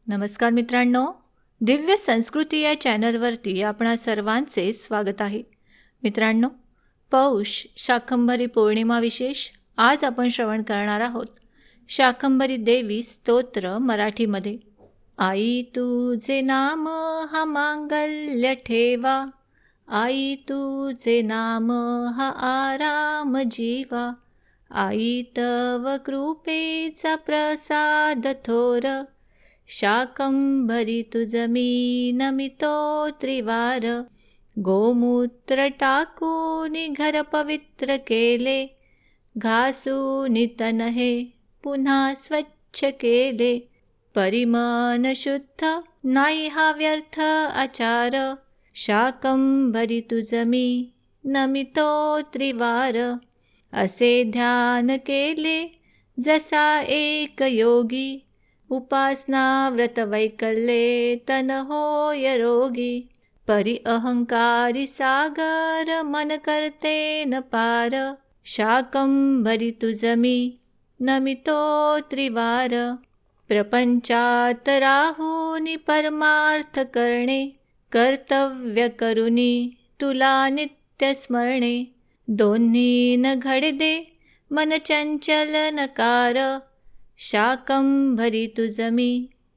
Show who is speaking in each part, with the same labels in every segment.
Speaker 1: नमस्कार मित्रांनो, दिव्य संस्कृती या चॅनलवरती आपणा सर्वांचे स्वागत आहे. मित्रांनो, पौष शाकंभरी पौर्णिमा विशेष आज आपण श्रवण करणार आहोत. शाकंभरी देवी स्तोत्र मराठीमध्ये. आई तुझे नाम हा मांगल्य ठेवा, आई तुझे नाम हा आराम जीवा, आई तव कृपेचा प्रसाद थोर, शाकंभरी तुझ मी नमितो त्रिवार. गोमूत्र टाकून घर पवित्र केले, घासून तन हे पुन्हा स्वच्छ केले. परिमन शुद्ध नाही हा व्यर्थ आचार, शाकंभरी तुझ मी नमितो त्रिवार. असे ध्यान केले जसा एक योगी, उपासना व्रत वैकल्ये तन होय रोगी. परी अहंकारी सागर मन करते न पार, शाकंभरी तुझ मी नमितो त्रिवार. प्रपंचात राहुनी परमार्थ करणे, कर्तव्य करुनी तुला नित्य स्मरणे. दोन्ही न घडदे मन चंचल नकार, शाकंभरी तुझ मी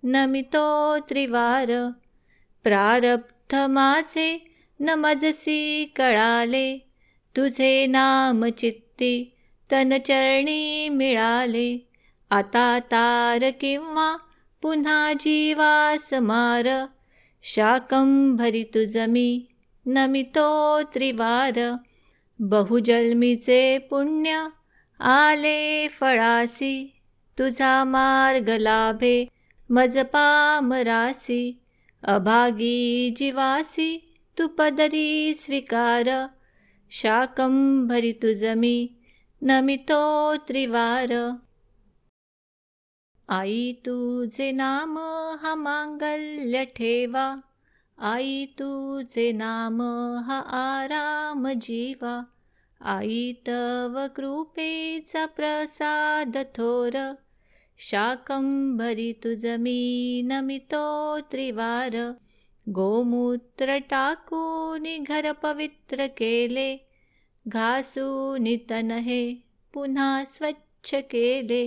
Speaker 1: नमितो त्रिवार. प्रारब्ध माझे न मजसी कळाले, तुझे नाम चित्ती तन चरणी मिळाले. आता तार किंवा पुन्हा जीवास मार, शाकंभरी तुझ मी नमितो त्रिवार. बहुजन्मीचे पुण्य आले फळासी, तुझा मार्ग लाभे मज पामरासी. अभागी जीवासी तू पदरी स्वीकार, शाकंभरी तुझ मी नमितो त्रिवार. आई तुझे नाम हा मांगल्य ठेवा, आई तुझे नाम हा आराम जीवा, आई तव कृपेचा प्रसाद थोर, शाकंभरी तुझ मी नमितो त्रिवार. गोमूत्र टाकून घर पवित्र केले, घासून तन हे पुन्हा स्वच्छ केले.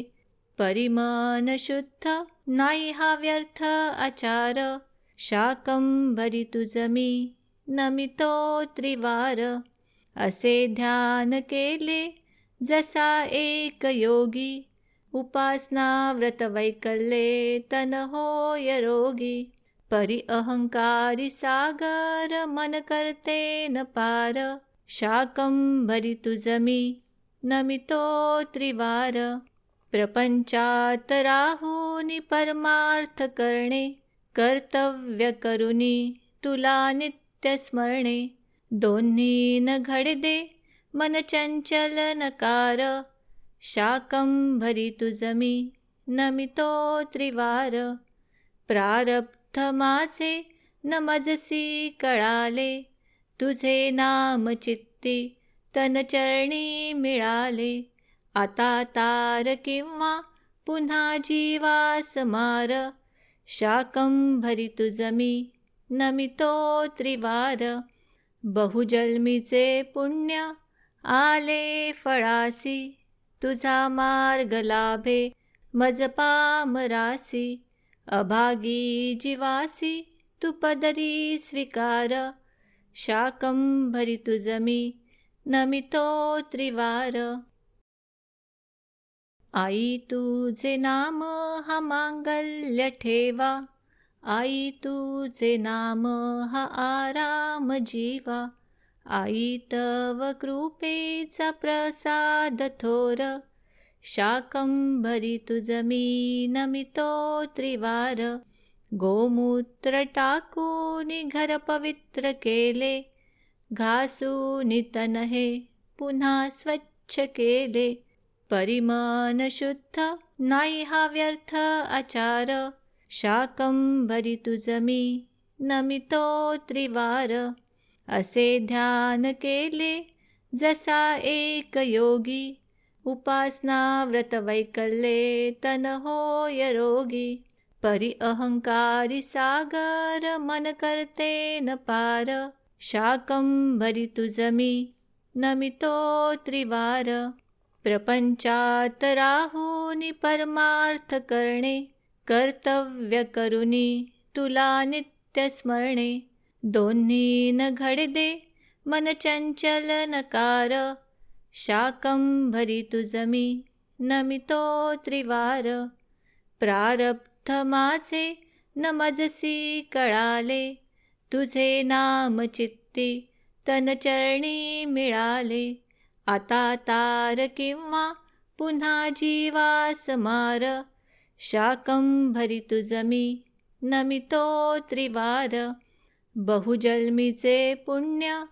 Speaker 1: परिमन शुद्ध नाही हा व्यर्थ आचार, शाकंभरी तुझ मी नमितो त्रिवार. असे ध्यान केले जसा एक योगी, उपासना व्रत वैकल्ये तन होय रोगी. परी अहंकारी सागर मन करते न पार, शाकंभरी तुझ मी नमितो त्रिवार. प्रपंचात राहुनी परमार्थ करणे, कर्तव्य करुनी तुला नित्य स्मरणे. दोन्ही न घडदे मन चंचल नकार, शाकंभरी तुझ मी नमितो त्रिवार. प्रारब्ध माझे न मजसी कळाले, तुझे नाम चित्ती तन चरणी मिळाले. आता तार किंवा पुन्हा जीवास मार, शाकंभरी तुझ मी नमितो त्रिवार. बहुजन्मीचे पुण्य आले फळासी, तुझा मार्ग लाभे मज पामरासी. अभागी जीवासी तू पदरी स्वीकार, शाकंभरी तुझ मी नमितो त्रिवार. आई तुझे नाम हा मांगल्य ठेवा, आई तुझे नाम हा आराम जीवा, आई तव कृपेचा प्रसाद थोर, शाकंभरी तुझ मी नमितो त्रिवार. गोमूत्र टाकून घर पवित्र केले, घासून तन हे पुन्हा स्वच्छ केले. परिमन शुद्ध नाही हा व्यर्थ आचार, शाकंभरी तुझ मी नमितो त्रिवार. असे ध्यान केले जसा एक योगी, उपासना व्रत वैकल्ये तन होय रोगी. परी अहंकारी सागर मन करते न पार. शाकंभरी तुझ मी नमितो त्रिवार. प्रपंचात राहुनी परमार्थ करणे. कर्तव्य करुनी तुला नित्य स्मरणे. दोन्ही न घडदे मन चंचल नकार. शाकंभरी तुझ मी नमितो त्रिवार. प्रारब्ध माझे न मजसी कळाले. तुझे नाम चित्ती तन चरणी मिळाले. आता तार किंवा पुन्हा जीवास मार. शाकंभरी तुझ मी नमितो त्रिवार. बहुजन्मीचे पुण्य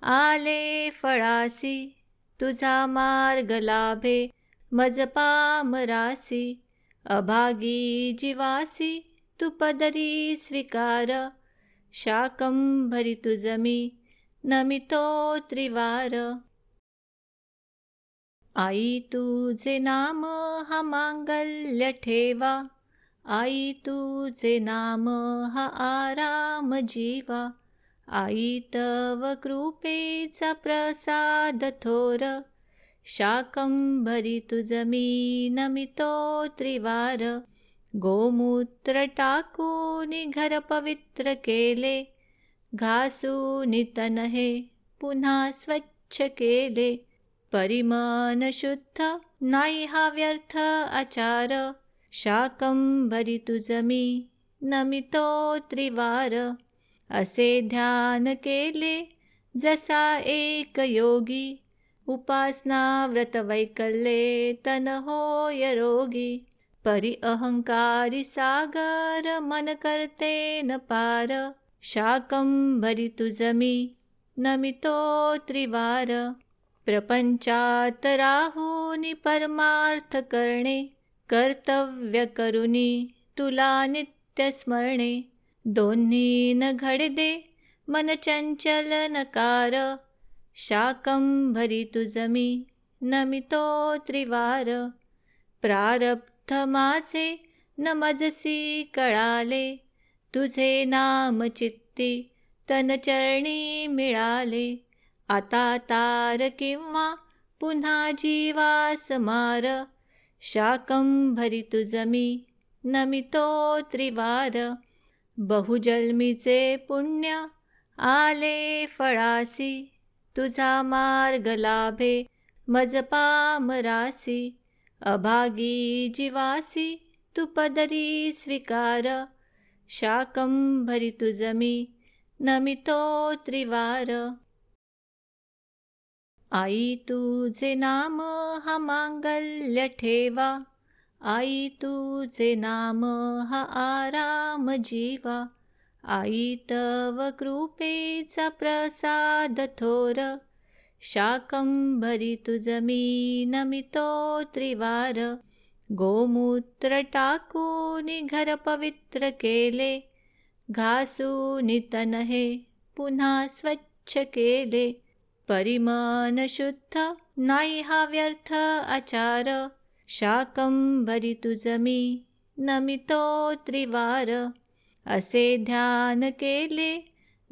Speaker 1: आले फळासी. तुझा मार्ग लाभे मज पामरासी. अभागी जीवासी तू पदरी स्वीकार. शाकंभरी तुझ मी नमितो त्रिवार. आई तुझे नाम हा मांगल्य ठेवा. आई तुझे नाम हा आराम जीवा. आई तव कृपेचा प्रसाद थोर. शाकंभरी तुझ मी नमितो त्रिवार. गोमूत्र टाकूनी घर पवित्र केले. घासूनी तन हे पुन्हा स्वच्छ केले. परिमन शुद्ध नाही हा व्यर्थ आचार. शाकंभरी तुझ मी नमितो त्रिवार. असे ध्यान केले जसा एक योगी. उपासना व्रत वैकल्ये तन होय रोगी. परी अहंकारी सागर मन करते न पार. शाकंभरी तुझ मी नमितो त्रिवार. प्रपंचात राहुनी परमार्थ करणे. कर्तव्य करुनी तुला नित्य स्मरणे. दोन्ही न घडदे मन चंचल नकार. शाकंभरी तुझ मी नमितो त्रिवार. प्रारब्ध माझे न मजसी कळाले. तुझे नाम चित्ती तन चरणी मिळाले. आता तार किंवा पुन्हा जीवास मार. शाकंभरी तुझ मी नमितो त्रिवार. बहुजन्मीचे पुण्य आले फळासी. तुझा मार्ग लाभे मज पामरासी. अभागी जीवासी तू पदरी स्वीकार. शाकंभरी तुझ मी नमितो त्रिवार. आई तुझे नाम हा मांगल्य ठेवा. आई तुझे नाम हा आराम जीवा. आई तव कृपेचा प्रसाद थोर. शाकंभरी तुझ मी नमितो त्रिवार. गोमूत्र टाकूनी घर पवित्र केले. घासूनी तन हे पुन्हा स्वच्छ केले. परिमन शुद्ध नाही हा व्यर्थ आचार. शाकंभरी तुझ मी नमितो त्रिवार. असे ध्यान केले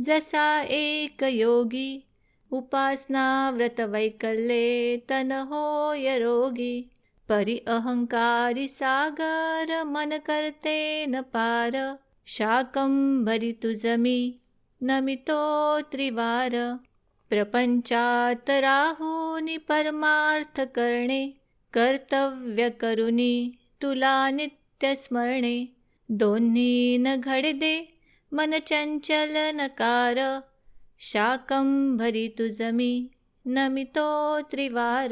Speaker 1: जसा एक योगी. उपासना व्रत वैकल्ये तन होय रोगी. परी अहंकारी सागर मन करते न पार. शाकंभरी तुझ मी नमितो त्रिवार. प्रपंचात राहुनी परमार्थ करणे. कर्तव्य करुनी तुला नित्य स्मरणे. दोन्ही न घडदे मन चंचल नकार. शाकंभरी तुझ मी नमितो त्रिवार.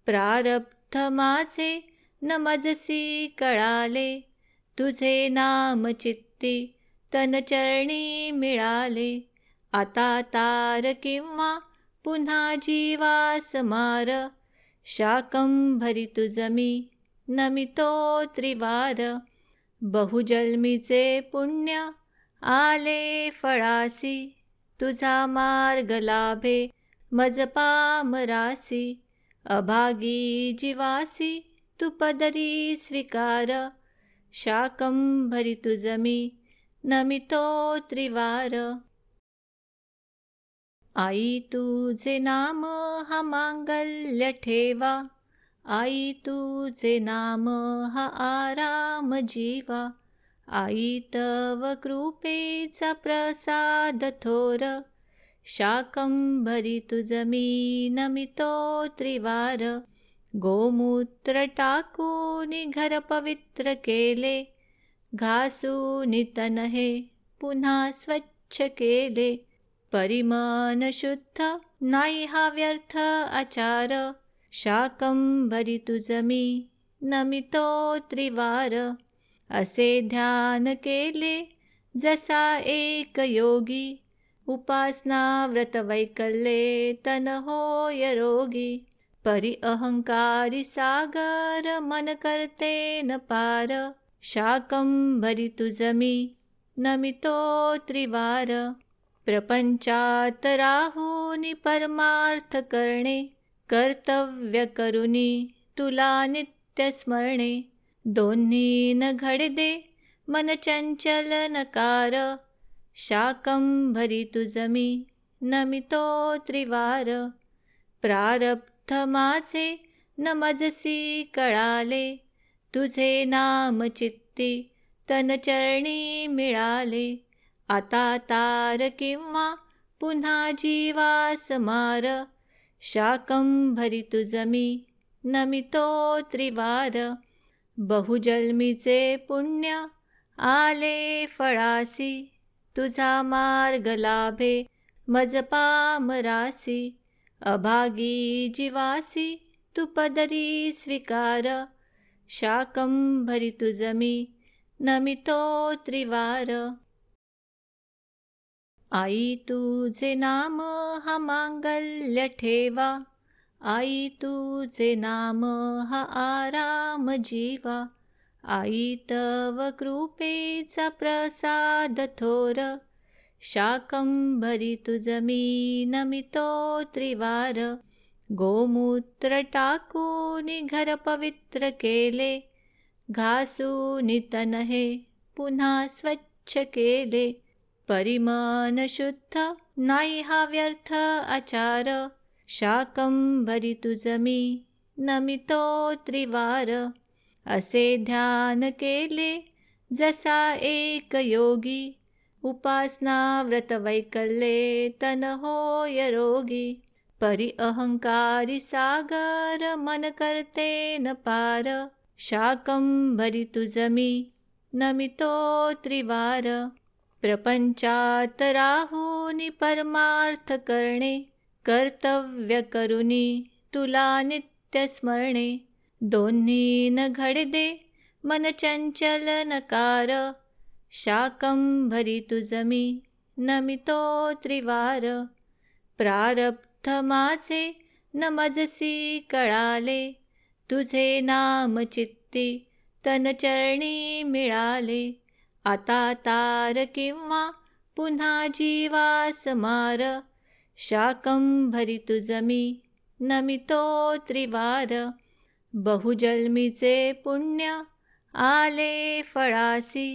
Speaker 1: प्रारब्ध माझे न मजसी कळाले. तुझे नाम चित्ती तन चरणी मिळाले. आता तार किंवा पुन्हा जीवास मार. शाकंभरी तुझ मी नमितो त्रिवार. बहुजन्मीचे पुण्य आले फळासी. तुझा मार्ग लाभे मज पामरासी. अभागी जीवासी तू पदरी स्वीकार. शाकंभरी तुझ मी नमितो त्रिवार. आई तुझे नाम हा मांगल्य ठेवा, आई तुझे नाम हा आराम जीवा. आई तव कृपेचा प्रसाद थोर, शाकंभरी तुझ मी नमितो त्रिवार. गोमूत्र टाकून घर पवित्र केले, घासून तन हे पुन्हा स्वच्छ केले. परिमन शुद्ध नाही हा व्यर्थ आचार, शाकंभरी तुझ मी नमितो त्रिवार. असे ध्यान केले जसा एक योगी, उपासना व्रत वैकल्ये तन होय रोगी. परी अहंकारी सागर मन करते न पार, शाकंभरी तुझ मी नमितो त्रिवार. प्रपंचात राहुनी परमार्थ करणे, कर्तव्य करुनी तुला नित्य स्मरणे. दोन्ही न घडदे मन चंचल नकार, शाकंभरी तुझ मी नमितो त्रिवार. प्रारब्ध माझे न मजसी कळाले, तुझे नाम चित्ती तन चरणी मिळाले. आता तार किंवा पुन्हा जीवास मार, शाकंभरी तुझ मी नमितो त्रिवार. बहुजन्मीचे पुण्य आले फळासी, तुझा मार्ग लाभे मज पामरासी. अभागी जीवासी तू पदरी स्वीकार, शाकंभरी तुझ मी नमितो त्रिवार. आई तुझे नाम हा मांगल्य ठेवा, आई तुझे नाम हा आराम जीवा. आई तव कृपेचा प्रसाद थोर, शाकंभरी तुझ मी नमितो त्रिवार. गोमूत्र टाकून घर पवित्र केले, घासून तन हे पुन्हा स्वच्छ केले. परिमन शुद्ध नाही हा व्यर्थ आचार, शाकंभरी तुझ मी नमितो त्रिवार. असे ध्यान केले जसा एक योगी, उपासना व्रत वैकल्ये तन होय रोगी. परी अहंकारी सागर मन करते न पार, शाकंभरी तुझ मी नमितो त्रिवार. प्रपंचात राहुनी परमार्थ करणे, कर्तव्य करुनी तुला नित्य स्मरणे. दोन्ही न घडदे मन चंचल नकार, शाकंभरी तुझ मी नमितो त्रिवार. प्रारब्ध माझे न मजसी कळाले, तुझे नाम चित्ती तन चरणी मिळाले. आता तार किंवा पुन्हा जीवास मार, शाकंभरी तुझ मी नमितो त्रिवार. बहुजन्मीचे पुण्य आले फळासी,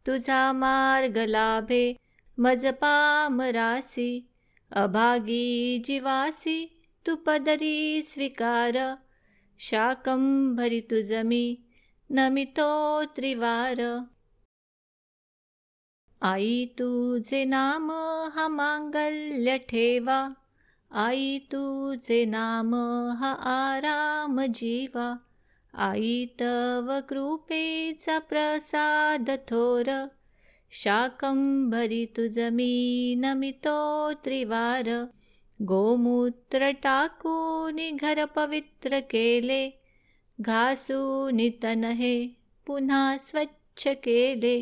Speaker 1: तुझा मार्ग लाभे मज पामरासी. अभागी जीवासी तू पदरी स्वीकार, शाकंभरी तुझ मी नमितो त्रिवार. आई तुझे नाम हा मांगल्य ठेवा, आई तुझे नाम हा आराम जीवा. आई तव कृपेचा प्रसाद थोर, शाकंभरी तुझ मी नमितो त्रिवार. गोमूत्र टाकून घर पवित्र केले, घासून तन हे पुन्हा स्वच्छ केले.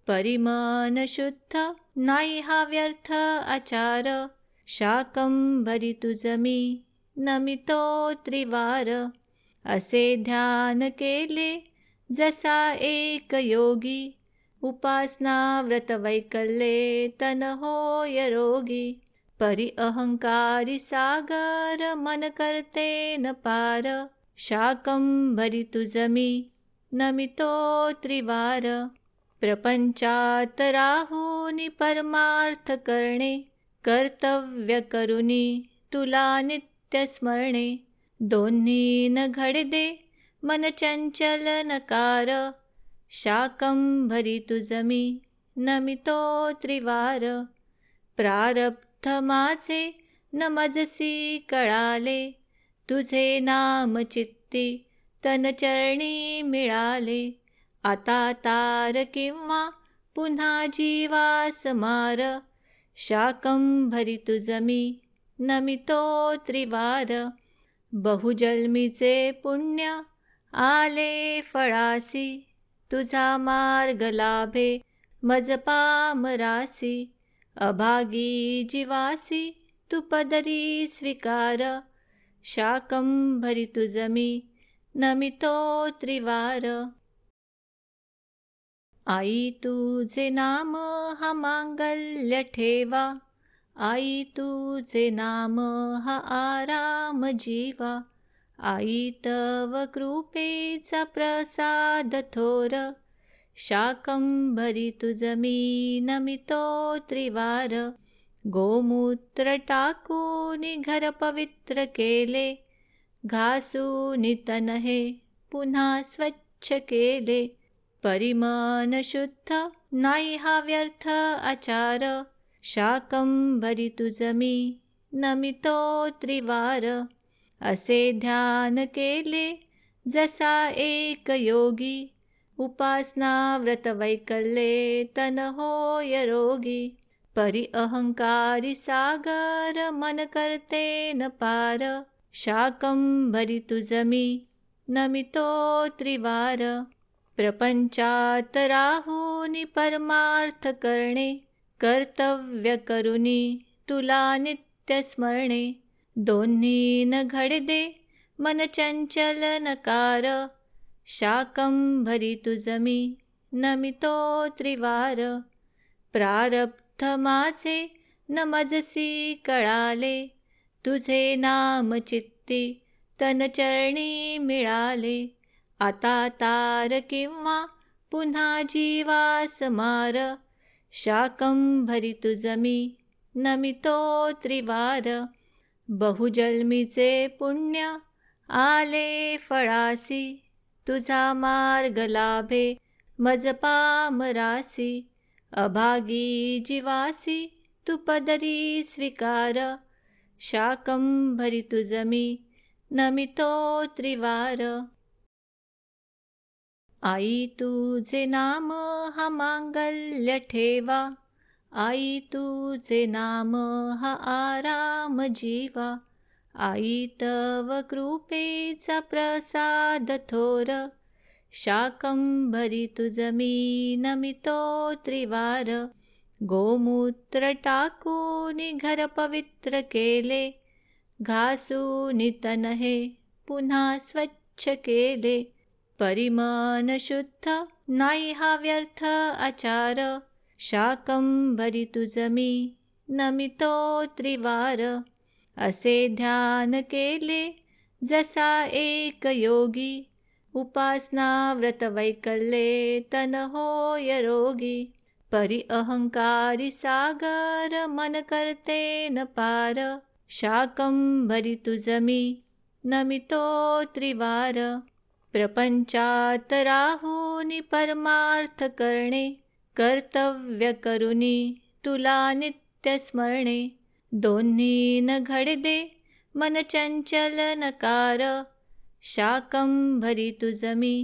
Speaker 1: परिमन शुद्ध नाही हा व्यर्थ आचार, शाकंभरी तुझ मी नमितो त्रिवार. असे ध्यान केले जसा एक योगी, उपासना व्रत वैकल्ये तन होय रोगी. परी अहंकारी सागर मन करते न पार, शाकंभरी तुझ मी नमितो त्रिवार. प्रपंचात राहुनी परमार्थ करणे, कर्तव्य करुनी तुला नित्य स्मरणे. दोन्ही न घडदे मन चंचल नकार, शाकंभरी तुझमी नमितो त्रिवार. प्रारब्ध माझे न मजसी कळाले, तुझे नाम चित्ती तनचरणी मिळाले. आता तार किंवा पुन्हा जीवास मार, शाकंभरी तुझमी नमितो त्रिवार. बहुजन्मीचे पुण्य आले फळासी, तुझा मार्ग लाभे मज पामरासी. अभागी जीवासी तू पदरी स्वीकार, शाकंभरी तुझमी नमितो त्रिवार. आई तुझे नाम हा मांगल्य ठेवा, आई तुझे नाम हा आराम जीवा. आई तव कृपेचा प्रसाद थोर, शाकंभरी तुझमी नमितो त्रिवार. गोमूत्र टाकूनी घर पवित्र केले, घासूनी तन हे पुन्हा स्वच्छ केले. परिमन शुद्ध नाही हा व्यर्थ आचार, शाकंभरी तुझमी नमितो त्रिवार. असे ध्यान केले जसा एक योगी, उपासना व्रत वैकल्ये तन होय रोगी. परी अहंकारी सागर मन करते न पार, शाकंभरी तुझमी नमितो त्रिवार. प्रपंचात राहुनी परमार्थ करणे, कर्तव्य करुनी तुला नित्य स्मरणे. दोन्ही न घडदे मन चंचल नकार, शाकंभरी तुझमी नमितो त्रिवार. प्रारब्ध माझे न मजसी कळाले, तुझे नाम चित्ती तनचरणी मिळाले. आता तार किंवा पुन्हा जीवास मार, शाकंभरी तुझमी नमितो त्रिवार. बहुजन्मीचे पुण्य आले फळासी, तुझा मार्ग लाभे मज पामरासी. अभागी जीवासी तू पदरी स्वीकार, शाकंभरी तुझमी नमितो त्रिवार. आई तुझे नाम हा मांगल्य ठेवा, आई तुझे नाम हा आराम जीवा. आई तव कृपेचा प्रसाद थोर, शाकंभरी तुझमी नमितो त्रिवार. गोमूत्र टाकूनी घर पवित्र केले, घासूनी तन हे पुन्हा स्वच्छ केले. परिमन शुद्ध नाही हा व्यर्थ आचार, शाकंभरी तुझमी नमितो त्रिवार. असे ध्यान केले जसा एक योगी, उपासना व्रत वैकल्ये तन होय रोगी. परी अहंकारी सागर मन करते न पार, शाकंभरी तुझमी नमितो त्रिवार. प्रपंचात राहुनी परमार्थ करणे, कर्तव्य करुनी तुला नित्य स्मरणे. दोन्ही न घडदे मन चंचल नकार, शाकंभरी तुझमी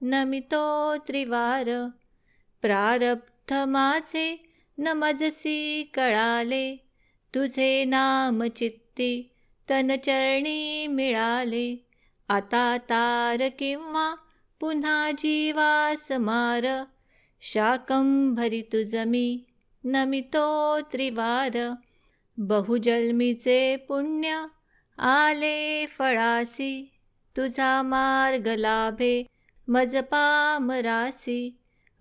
Speaker 1: नमितो त्रिवार. प्रारब्ध माझे न मजसी कळाले, तुझे नाम चित्ती तनचरणी मिळाले. आता तार किंवा पुन्हा जीवास मार, शाकंभरी तुझमी नमितो त्रिवार. बहुजन्मीचे पुण्य आले फळासी, तुझा मार्ग लाभे मज पामरासी.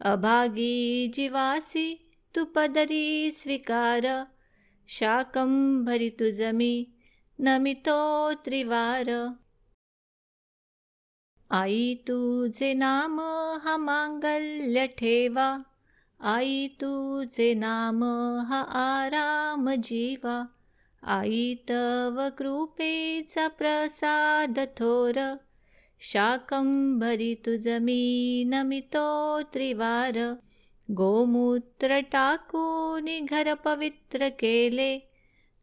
Speaker 1: अभागी जीवासी तू पदरी स्वीकार, शाकंभरी तुझमी नमितो त्रिवार. आई तुझे नाम हा मांगल्य ठेवा, आई तुझे नाम हा आराम जीवा, आई तव कृपेचा प्रसाद थोर, शाकंभरी तुझ मी नमितो त्रिवार. गोमूत्र टाकून घर पवित्र केले,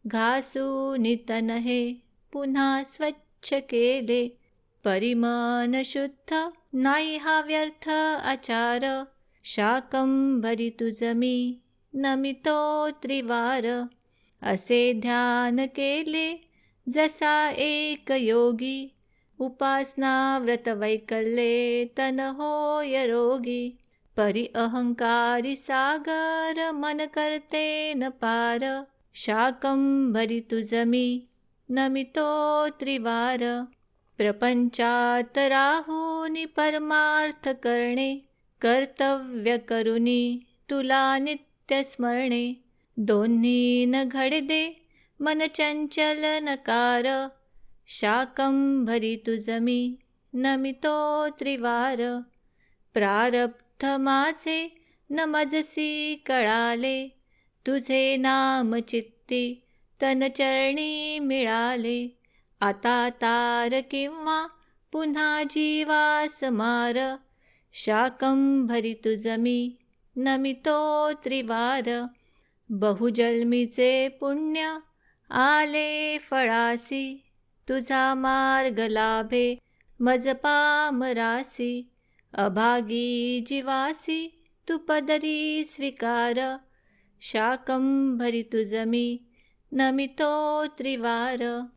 Speaker 1: घासून तन हे पुन्हा स्वच्छ केले. परिमन शुद्ध नाही हा व्यर्थ आचार, शाकंभरी तुझ मी नमितो त्रिवार. असे ध्यान केले जसा एक योगी, उपासना व्रत वैकल्ये तन होय रोगी. परी अहंकारी सागर मन करते न पार, शाकंभरी तुझ मी नमितो त्रिवार. प्रपंचात राहुनी परमार्थ करणे, कर्तव्य करुनी तुला नित्य स्मरणे. दोन्ही न घडदे मन चंचल नकार, शाकंभरी तुझ मी नमितो त्रिवार. प्रारब्ध माझे न मजसी कळाले, तुझे नाम चित्ती तन चरणी मिळाले. आता तार किंवा पुन्हा जीवास मार, शाकंभरी तुझ मी नमितो त्रिवार. बहुजन्मीचे पुण्य आले फळासी, तुझा मार्ग लाभे मज पामरासी. अभागी जीवासी तू पदरी स्वीकार, शाकंभरी तुझ मी नमितो त्रिवार.